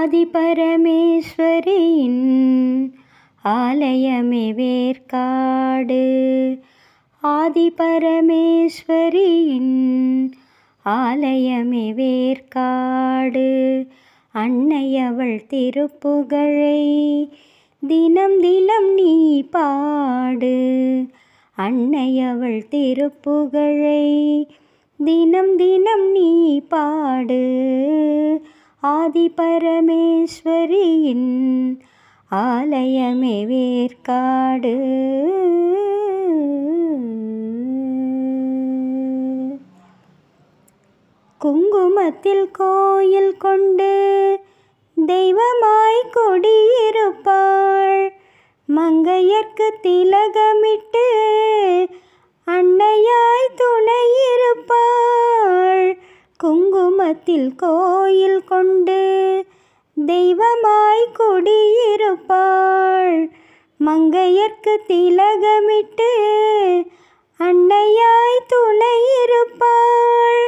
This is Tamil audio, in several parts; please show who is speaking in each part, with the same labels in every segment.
Speaker 1: ஆதிபரமேஸ்வரியின் ஆலயமே வேர்க்காடு. ஆதிபரமேஸ்வரியின் ஆலயமே வேர்க்காடு. அன்னையவள் திருப்புகழை தினம் தினம் நீ பாடு. அன்னையவள் திருப்புகழை தினம் தினம் நீ பாடு. ஆதிபரமேஸ்வரியின் ஆலயமே வேர்க்காடு. குங்குமத்தில் கோயில் கொண்டு தெய்வமாய் கொடியிருப்பாள். மங்கையர்க்கு திலகமிட்டு அன்னையாய் துணையிருப்பாள். குங்குமத்தில் கோயில் கொண்டு தெய்வமாய் கொடியிருப்பாள். மங்கையர்க்கு திலகமிட்டு அன்னையாய் துணையிருப்பாள்.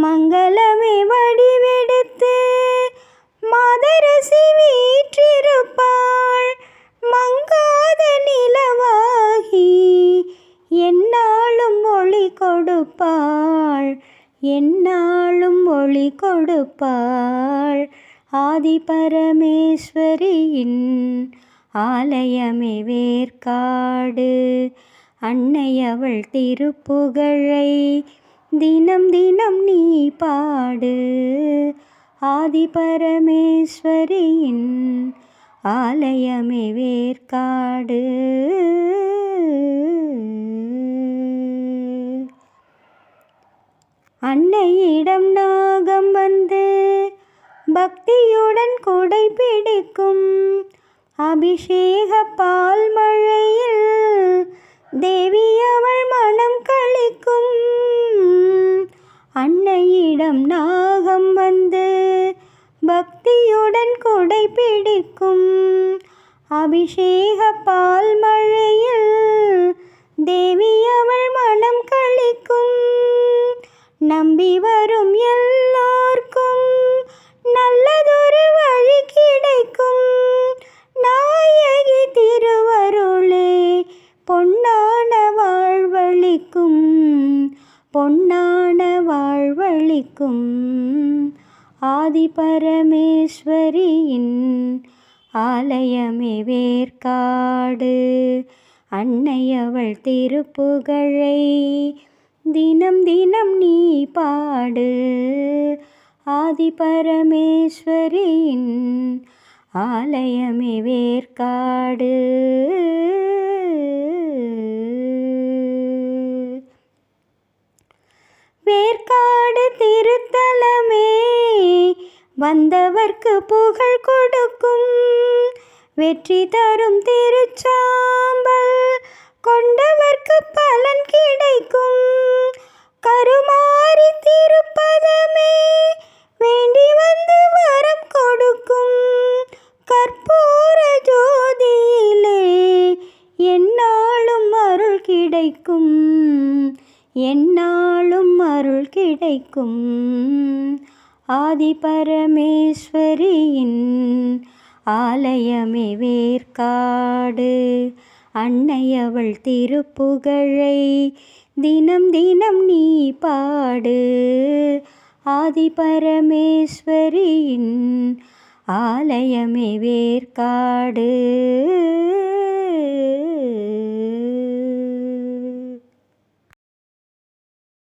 Speaker 1: மங்களமே வடிவெடுத்து மாதரசி வீற்றிருப்பாள். மங்காத நிலவாகி எந்நாளும் ஒளி கொடுப்பாள். எந்நாளும் ஒளி கொடுப்பாள். ஆதிபரமேஸ்வரியின் ஆலயமே வேர்க்காடு. அன்னையவள் திருப்புகழை தினம் தினம் நீ பாடு. ஆதிபரமேஸ்வரியின் ஆலயமே வேர்க்காடு. அன்னையிடம் நாகம் வந்து பக்தியுடன் குடை பிடிக்கும். அபிஷேக பால் மழையில் தேவி அவள் மனம் களிக்கும். அன்னையிடம் நாகம் வந்து பக்தியுடன் குடை பிடிக்கும். அபிஷேக பால் மழையில் தேவி அவள் மனம் களிக்கும். நம்பி வரும் எல்லோர்க்கும் நல்லதொரு வழி கிடைக்கும். நாயகி திருவருளே பொன்னான வாழ்வளிக்கும். பொன்னான வாழ்வளிக்கும். ஆதிபரமேஸ்வரியின் ஆலயமே வேர்க்காடு. அன்னையவள் திருப்புகழை தினம் தினம் நீ பாடு. ஆதிபரமேஸ்வரியின் ஆலயமே வேர்க்காடு. வேர்க்காடு திருத்தலமே வந்தவர்க்கு புகழ் கொடுக்கும். வெற்றி தரும் திருச்சாம்பல் கொண்டவர்க்கு பலன் கிடைக்கும். கருமாரி திருப்பதமே வேண்டி வந்து வரம் கொடுக்கும். கற்பூர ஜோதியிலே எந்நாளும் அருள் கிடைக்கும். எந்நாளும் அருள் கிடைக்கும். ஆதிபரமேஸ்வரியின் ஆலயமே வேர்க்காடு. அன்னையவள் திருப்புகழை தினம் தினம் நீ பாடு. ஆதிபரமேஸ்வரியின் ஆலயமே வேர்க்காடு.